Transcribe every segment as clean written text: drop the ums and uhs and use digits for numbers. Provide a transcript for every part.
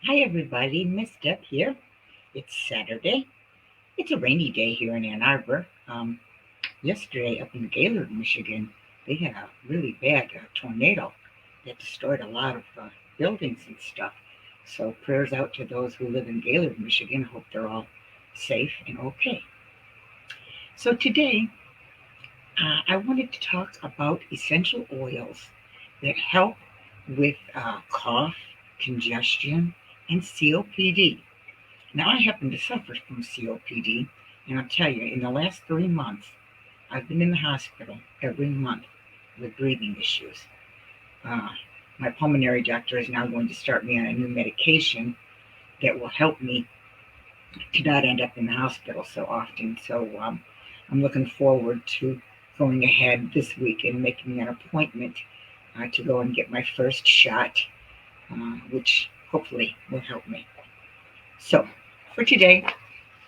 Hi everybody, Miss Deb here. It's Saturday. It's a rainy day here in Ann Arbor. Yesterday up in Gaylord, Michigan, they had a really bad tornado that destroyed a lot of buildings and stuff. So prayers out to those who live in Gaylord, Michigan. Hope they're all safe and okay. So today, I wanted to talk about essential oils that help with cough, congestion, and COPD. Now, I happen to suffer from COPD, and I'll tell you, in the last 3 months, I've been in the hospital every month with breathing issues. Uh, my pulmonary doctor is now going to start me on a new medication that will help me to not end up in the hospital so often. So I'm looking forward to going ahead this week and making an appointment to go and get my first shot, which hopefully will help me. So, for today,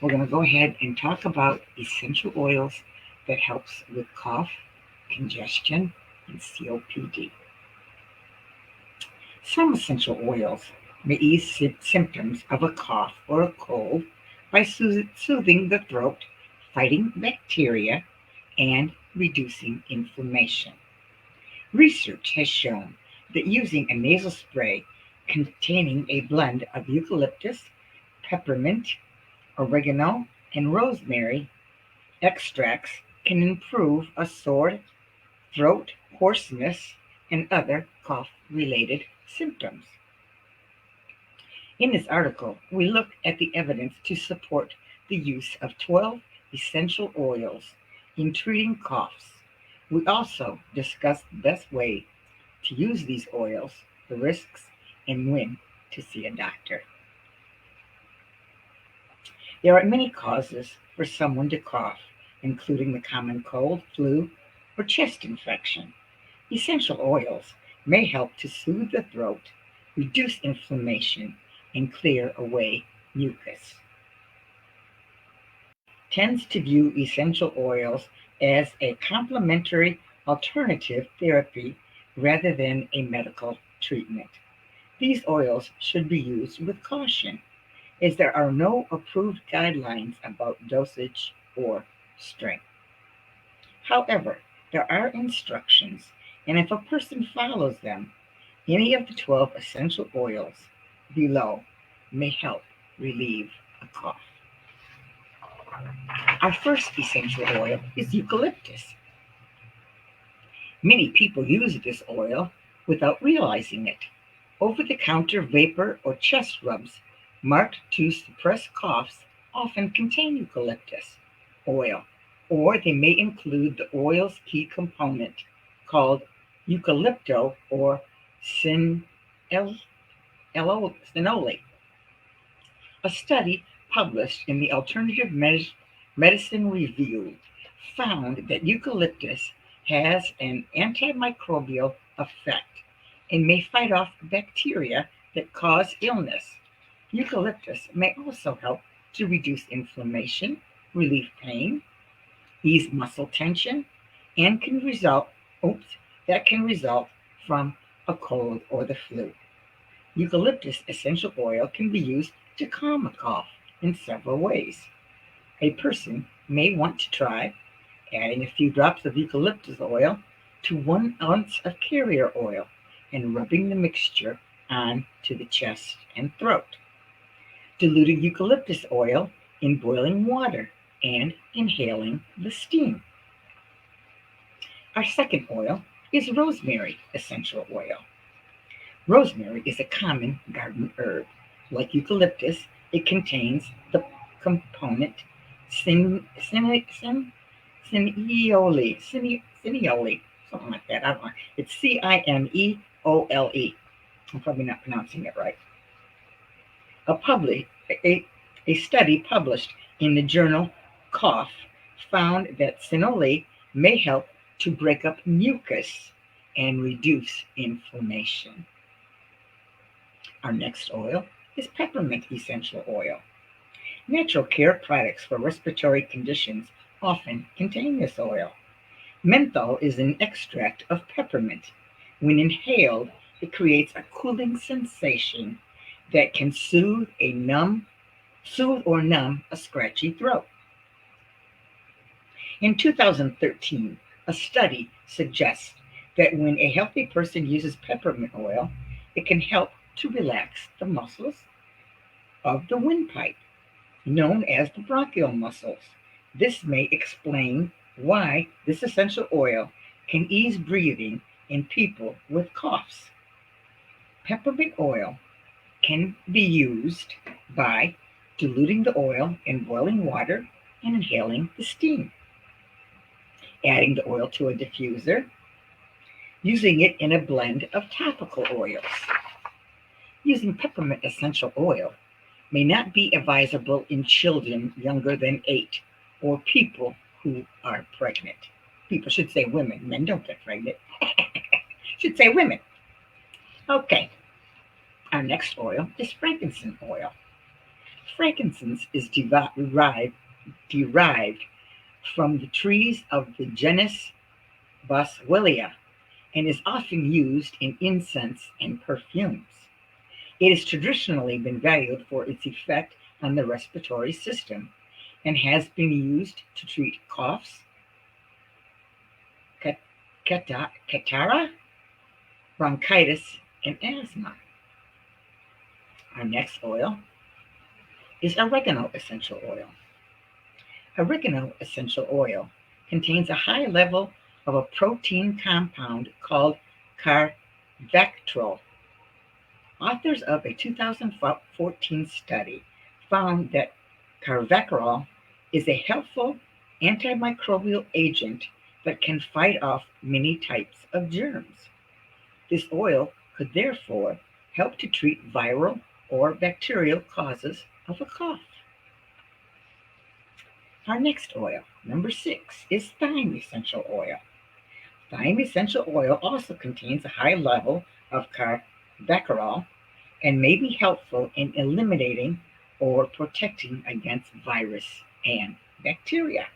we're going to go ahead and talk about essential oils that helps with cough, congestion, and COPD. Some essential oils may ease symptoms of a cough or a cold by soothing the throat, fighting bacteria, and reducing inflammation. Research has shown that using a nasal spray containing a blend of eucalyptus, peppermint, oregano, and rosemary extracts can improve a sore throat, hoarseness, and other cough related symptoms. In this article, we look at the evidence to support the use of 12 essential oils in treating coughs. We also discuss the best way to use these oils, the risks, and when to see a doctor. There are many causes for someone to cough, including the common cold, flu, or chest infection. Essential oils may help to soothe the throat, reduce inflammation, and clear away mucus. Tends to view essential oils as a complementary alternative therapy rather than a medical treatment. These oils should be used with caution, as there are no approved guidelines about dosage or strength. However, there are instructions, and if a person follows them, any of the 12 essential oils below may help relieve a cough. Our first essential oil is eucalyptus. Many people use this oil without realizing it. Over the counter vapor or chest rubs marked to suppress coughs often contain eucalyptus oil, or they may include the oil's key component called eucalypto or cinole. A study published in the Alternative Medicine Review found that eucalyptus has an antimicrobial effect and may fight off bacteria that cause illness. Eucalyptus may also help to reduce inflammation, relieve pain, ease muscle tension, and that can result from a cold or the flu. Eucalyptus essential oil can be used to calm a cough in several ways. A person may want to try adding a few drops of eucalyptus oil to 1 ounce of carrier oil and rubbing the mixture on to the chest and throat. Diluting eucalyptus oil in boiling water and inhaling the steam. Our second oil is rosemary essential oil. Rosemary is a common garden herb. Like eucalyptus, it contains the component cineole, something like that. I don't know. It's Cineole. I'm probably not pronouncing it right. A, public, a study published in the journal Cough found that cineole may help to break up mucus and reduce inflammation. Our next oil is peppermint essential oil. Natural care products for respiratory conditions often contain this oil. Menthol is an extract of peppermint. When inhaled, it creates a cooling sensation that can soothe or numb a scratchy throat. In 2013, a study suggests that when a healthy person uses peppermint oil, it can help to relax the muscles of the windpipe, known as the bronchial muscles. This may explain why this essential oil can ease breathing in people with coughs. Peppermint oil can be used by diluting the oil in boiling water and inhaling the steam, adding the oil to a diffuser, using it in a blend of topical oils. Using peppermint essential oil may not be advisable in children younger than 8 or people who are pregnant. People should say women. Men don't get pregnant. Should say women. Okay, our next oil is frankincense oil. Frankincense is derived from the trees of the genus Boswellia and is often used in incense and perfumes. It has traditionally been valued for its effect on the respiratory system and has been used to treat coughs, catarrh, bronchitis, and asthma. Our next oil is Oregano Essential Oil. Oregano Essential Oil contains a high level of a protein compound called carvacrol. Authors of a 2014 study found that carvacrol is a helpful antimicrobial agent that can fight off many types of germs. This oil could therefore help to treat viral or bacterial causes of a cough. Our next oil, number 6, is thyme essential oil. Thyme essential oil also contains a high level of carvacrol and may be helpful in eliminating or protecting against virus and bacteria.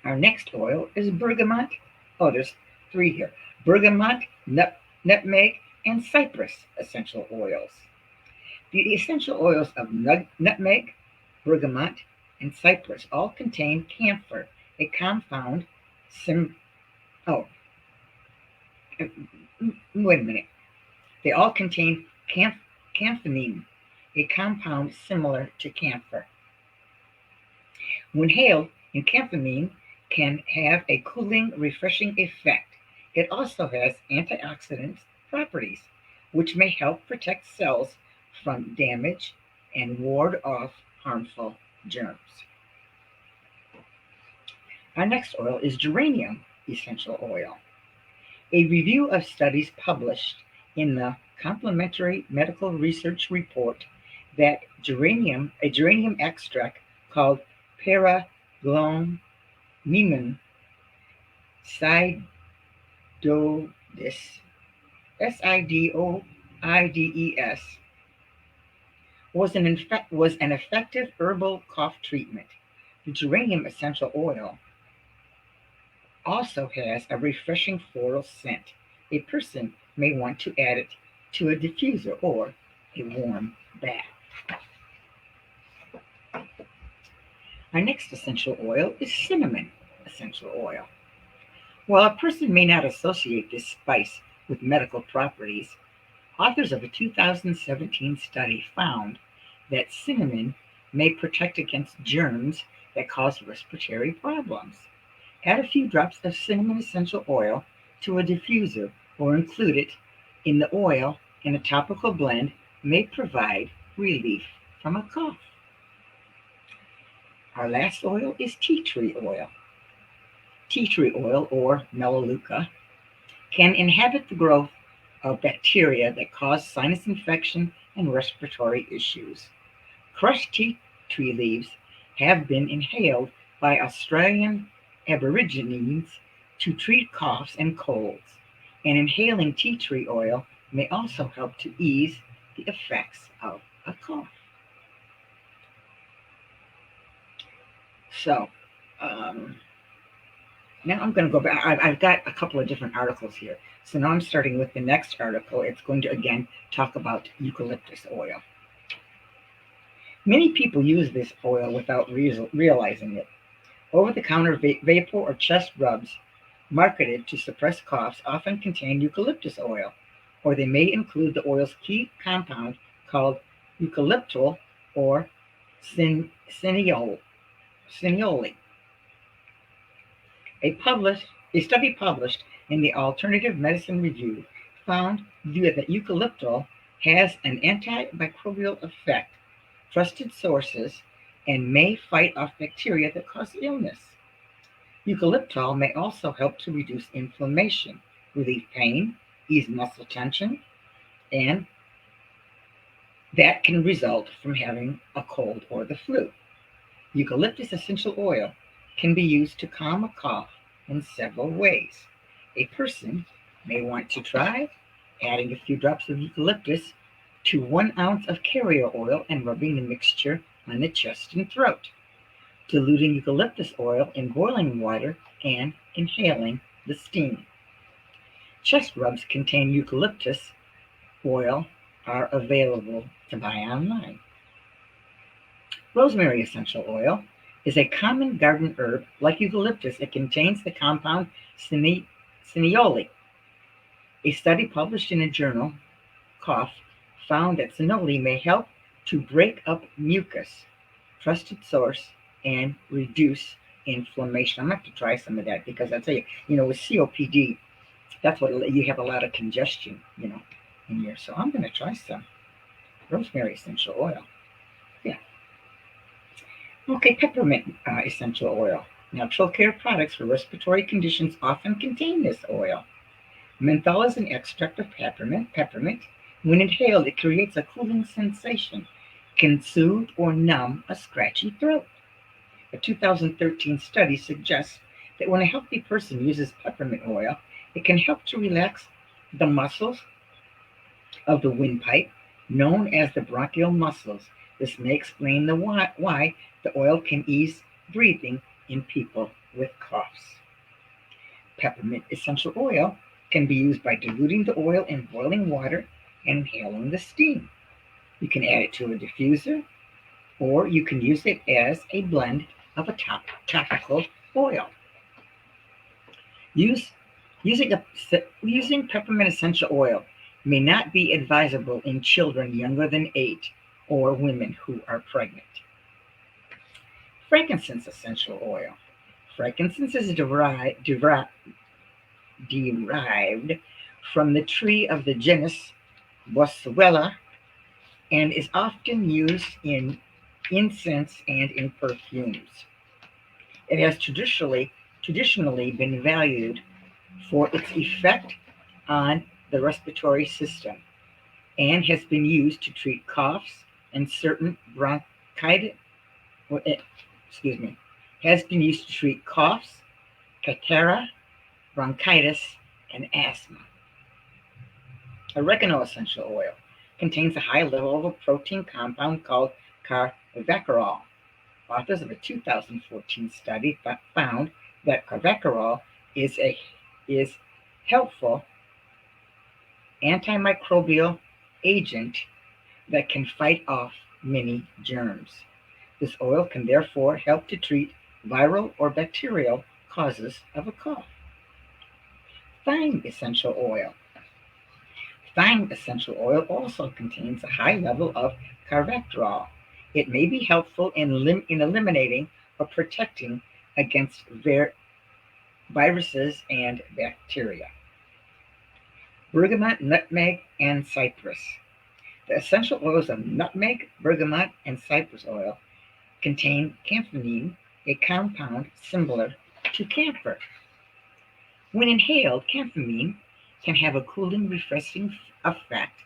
Our next oil is bergamot. Oh, there's 3 here. Bergamot, nutmeg, and cypress essential oils. The essential oils of nutmeg, bergamot, and cypress all contain camphor, a compound oh, wait a minute. They all contain camphanine, a compound similar to camphor. When inhaled, camphanine can have a cooling, refreshing effect. It also has antioxidant properties, which may help protect cells from damage and ward off harmful germs. Our next oil is Geranium Essential Oil. A review of studies published in the Complementary Medical Research Report that a geranium extract called Paraglomimum Sidoides, Sidoides, was an effective herbal cough treatment. The geranium essential oil also has a refreshing floral scent. A person may want to add it to a diffuser or a warm bath. Our next essential oil is cinnamon essential oil. While a person may not associate this spice with medical properties, authors of a 2017 study found that cinnamon may protect against germs that cause respiratory problems. Add a few drops of cinnamon essential oil to a diffuser or include it in the oil in a topical blend may provide relief from a cough. Our last oil is tea tree oil. Tea tree oil, or melaleuca, can inhibit the growth of bacteria that cause sinus infection and respiratory issues. Crushed tea tree leaves have been inhaled by Australian Aborigines to treat coughs and colds, and inhaling tea tree oil may also help to ease the effects of a cough. So, now I'm going to go back. I've got a couple of different articles here. So now I'm starting with the next article. It's going to again talk about eucalyptus oil. Many people use this oil without realizing it. Over-the-counter vapor or chest rubs marketed to suppress coughs often contain eucalyptus oil, or they may include the oil's key compound called eucalyptol or cineole. A study published in the Alternative Medicine Review found that eucalyptol has an antimicrobial effect, trusted sources, and may fight off bacteria that cause illness. Eucalyptol may also help to reduce inflammation, relieve pain, ease muscle tension, and that can result from having a cold or the flu. Eucalyptus essential oil can be used to calm a cough in several ways. A person may want to try adding a few drops of eucalyptus to 1 ounce of carrier oil and rubbing the mixture on the chest and throat, diluting eucalyptus oil in boiling water and inhaling the steam. Chest rubs contain eucalyptus oil are available to buy online. Rosemary essential oil is a common garden herb. Like eucalyptus, it contains the compound cineole. A study published in a journal, Cough, found that cineole may help to break up mucus, trusted source, and reduce inflammation. I'm going to have to try some of that because I'll tell you, with COPD, that's what you have a lot of congestion, in here. So I'm going to try some rosemary essential oil. Yeah. Okay, peppermint essential oil. Natural care products for respiratory conditions often contain this oil. Menthol is an extract of peppermint. When inhaled, it creates a cooling sensation, can soothe or numb a scratchy throat. A 2013 study suggests that when a healthy person uses peppermint oil, it can help to relax the muscles of the windpipe, known as the bronchial muscles. This may explain why the oil can ease breathing in people with coughs. Peppermint essential oil can be used by diluting the oil in boiling water and inhaling the steam. You can add it to a diffuser, or you can use it as a blend of a topical oil. Using peppermint essential oil may not be advisable in children younger than 8 or women who are pregnant. Frankincense essential oil. Frankincense is derived from the tree of the genus Boswellia and is often used in incense and in perfumes. It has traditionally been valued for its effect on the respiratory system and has been used to treat coughs and certain has been used to treat coughs, catarrh, bronchitis, and asthma. Oregano essential oil contains a high level of a protein compound called carvacrol. Authors of a 2014 study found that carvacrol is helpful antimicrobial agent that can fight off many germs. This oil can therefore help to treat viral or bacterial causes of a cough. Thyme essential oil. Thyme essential oil also contains a high level of carvacrol. It may be helpful in eliminating or protecting against viruses and bacteria. Bergamot, nutmeg, and cypress. The essential oils of nutmeg, bergamot, and cypress oil contain camphanine, a compound similar to camphor. When inhaled, camphanine can have a cooling, refreshing effect.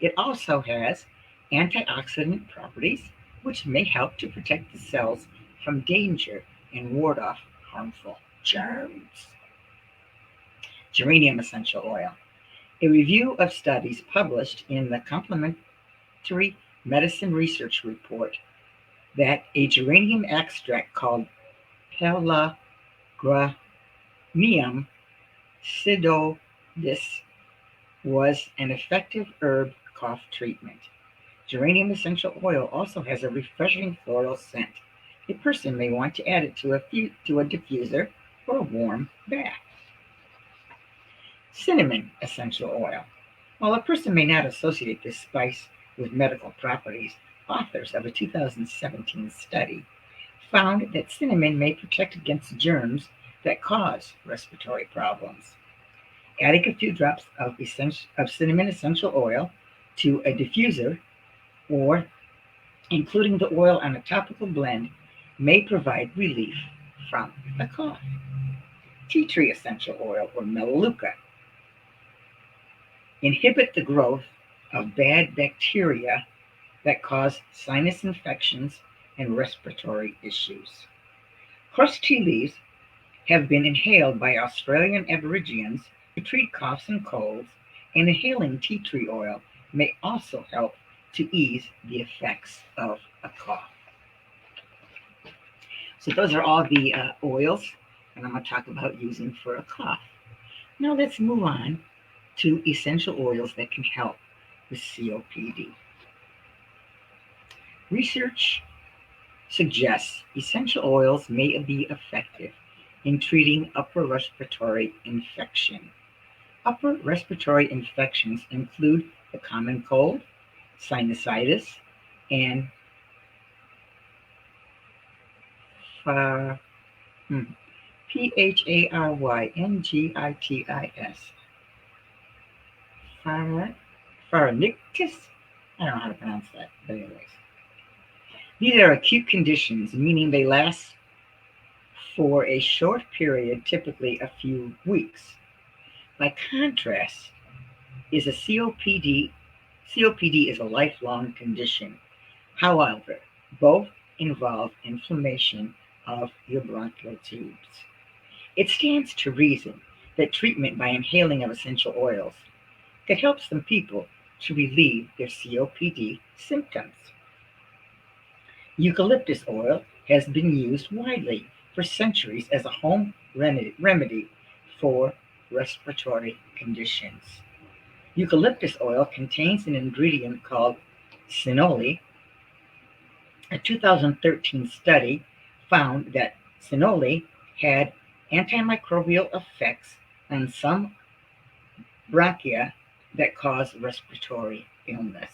It also has antioxidant properties, which may help to protect the cells from danger and ward off harmful germs. Geranium essential oil. A review of studies published in the Complementary Medicine Research Report that a geranium extract called Pelargonium pseudomonas this was an effective herb cough treatment. Geranium essential oil also has a refreshing floral scent. A person may want to add it to a diffuser or a warm bath. Cinnamon essential oil. While a person may not associate this spice with medical properties, authors of a 2017 study found that cinnamon may protect against germs that cause respiratory problems. Adding a few drops of cinnamon essential oil to a diffuser or including the oil on a topical blend may provide relief from the cough. Tea tree essential oil or melaleuca inhibit the growth of bad bacteria that cause sinus infections and respiratory issues. Crushed tea leaves have been inhaled by Australian Aborigines to treat coughs and colds, and inhaling tea tree oil may also help to ease the effects of a cough. So those are all the oils that I'm going to talk about using for a cough. Now let's move on to essential oils that can help with COPD. Research suggests essential oils may be effective in treating upper respiratory infection. Upper respiratory infections include the common cold, sinusitis, and pharyngitis. Pharyngitis? I don't know how to pronounce that, but anyways. These are acute conditions, meaning they last for a short period, typically a few weeks. By contrast, COPD is a lifelong condition. However, both involve inflammation of your bronchial tubes. It stands to reason that treatment by inhaling of essential oils could help some people to relieve their COPD symptoms. Eucalyptus oil has been used widely for centuries as a home remedy for respiratory conditions. Eucalyptus oil contains an ingredient called phenol. A 2013 study found that phenol had antimicrobial effects on some bronchia that cause respiratory illness.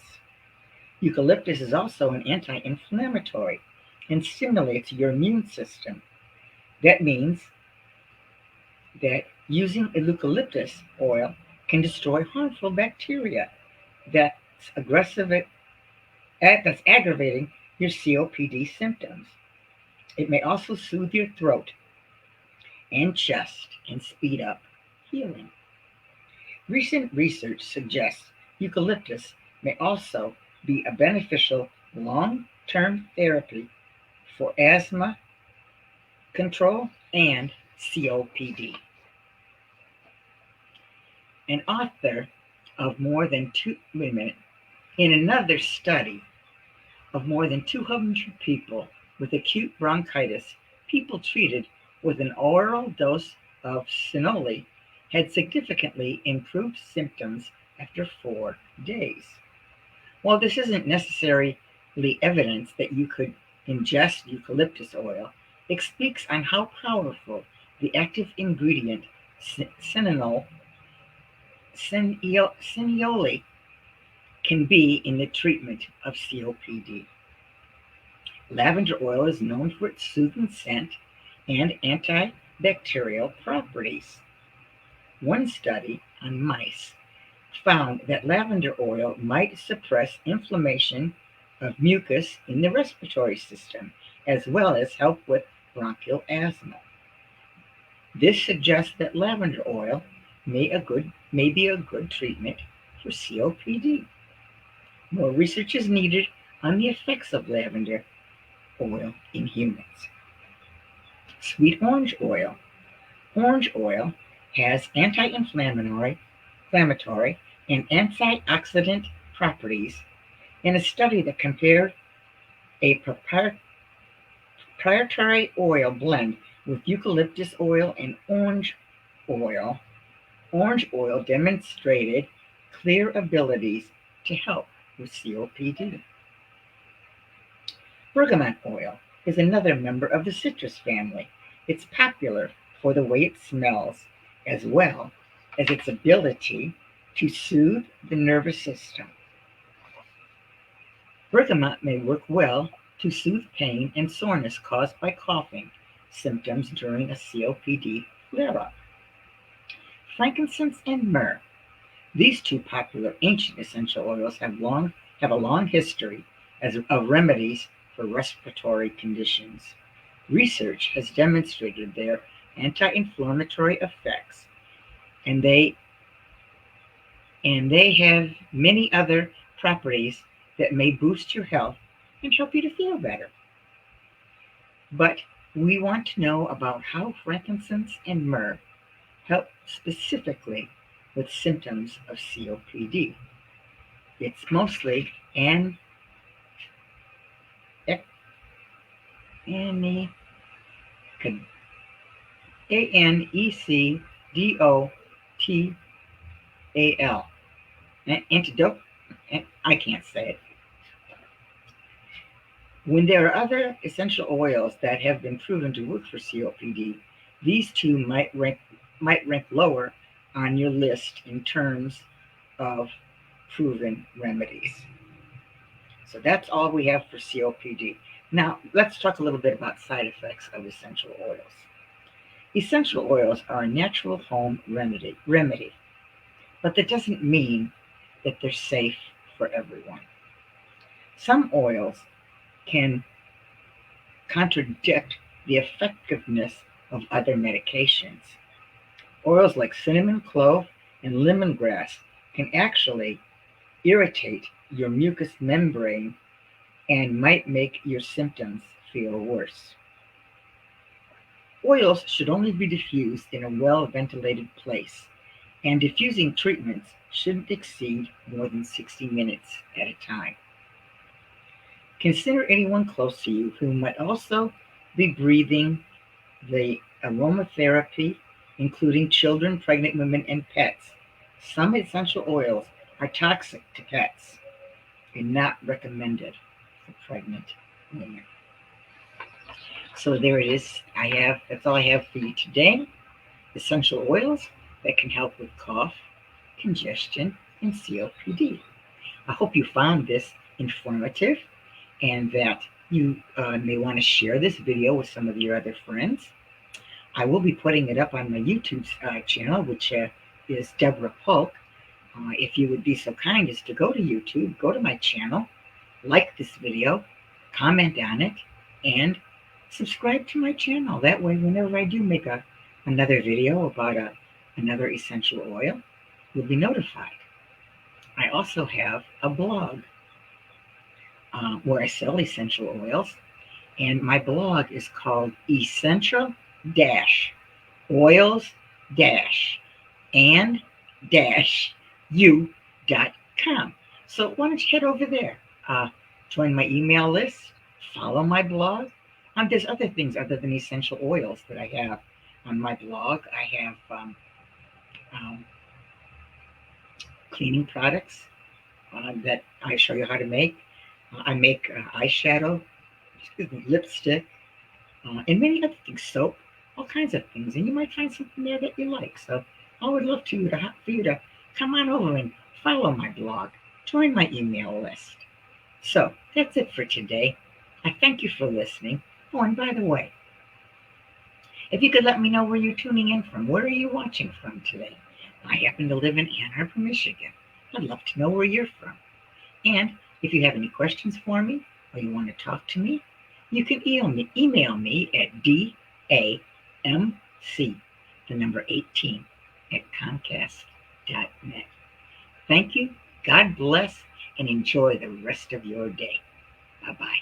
Eucalyptus is also an anti-inflammatory and stimulates your immune system. That means that using eucalyptus oil can destroy harmful bacteria that's aggravating your COPD symptoms. It may also soothe your throat and chest and speed up healing. Recent research suggests eucalyptus may also be a beneficial long-term therapy for asthma control and COPD. An author of in another study of more than 200 people with acute bronchitis, people treated with an oral dose of phenol had significantly improved symptoms after 4 days. While this isn't necessarily evidence that you could ingest eucalyptus oil, it speaks on how powerful the active ingredient cineole can be in the treatment of COPD. Lavender oil is known for its soothing scent and antibacterial properties. One study on mice found that lavender oil might suppress inflammation of mucus in the respiratory system, as well as help with bronchial asthma. This suggests that lavender oil may be a good treatment for COPD. More research is needed on the effects of lavender oil in humans. Sweet orange oil. Orange oil has anti-inflammatory and antioxidant properties. In a study that compared a proprietary oil blend with eucalyptus oil and orange oil, Orange oil demonstrated clear abilities to help with COPD. Bergamot oil is another member of the citrus family. It's popular for the way it smells, as well as its ability to soothe the nervous system. Bergamot may work well to soothe pain and soreness caused by coughing symptoms during a COPD flare-up. Frankincense and myrrh. These two popular ancient essential oils have a long history of remedies for respiratory conditions. Research has demonstrated their anti-inflammatory effects, and they have many other properties that may boost your health and help you to feel better. But we want to know about how frankincense and myrrh help specifically with symptoms of COPD. It's mostly anecdotal. Antidote. I can't say it. When there are other essential oils that have been proven to work for COPD, these two might rank lower on your list in terms of proven remedies. So that's all we have for COPD. Now, let's talk a little bit about side effects of essential oils. Essential oils are a natural home remedy, but that doesn't mean that they're safe for everyone. Some oils can contradict the effectiveness of other medications. Oils like cinnamon, clove, and lemongrass can actually irritate your mucous membrane and might make your symptoms feel worse. Oils should only be diffused in a well-ventilated place, and diffusing treatments shouldn't exceed more than 60 minutes at a time. Consider anyone close to you who might also be breathing the aromatherapy, including children, pregnant women, and pets. Some essential oils are toxic to pets and not recommended for pregnant women. So there it is. That's all I have for you today. Essential oils that can help with cough, congestion, and COPD. I hope you found this informative and that you may want to share this video with some of your other friends. I will be putting it up on my YouTube channel, which is Deborah Polk. If you would be so kind as to go to YouTube, go to my channel, like this video, comment on it, and subscribe to my channel. That way, whenever I do make another video about another essential oil, you'll be notified. I also have a blog where I sell essential oils, and my blog is called essential-oils-and-u.com. So why don't you head over there, join my email list, follow my blog. There's other things other than essential oils that I have on my blog. I have cleaning products that I show you how to make. I make eyeshadow, lipstick, and many other things, soap, all kinds of things. And you might find something there that you like. So I would love for you to come on over and follow my blog, join my email list. So that's it for today. I thank you for listening. Oh, and by the way, if you could let me know where you're tuning in from, where are you watching from today? I happen to live in Ann Arbor, Michigan. I'd love to know where you're from. And if you have any questions for me or you want to talk to me, you can email me at damc18@comcast.net. Thank you, God bless, and enjoy the rest of your day. Bye-bye.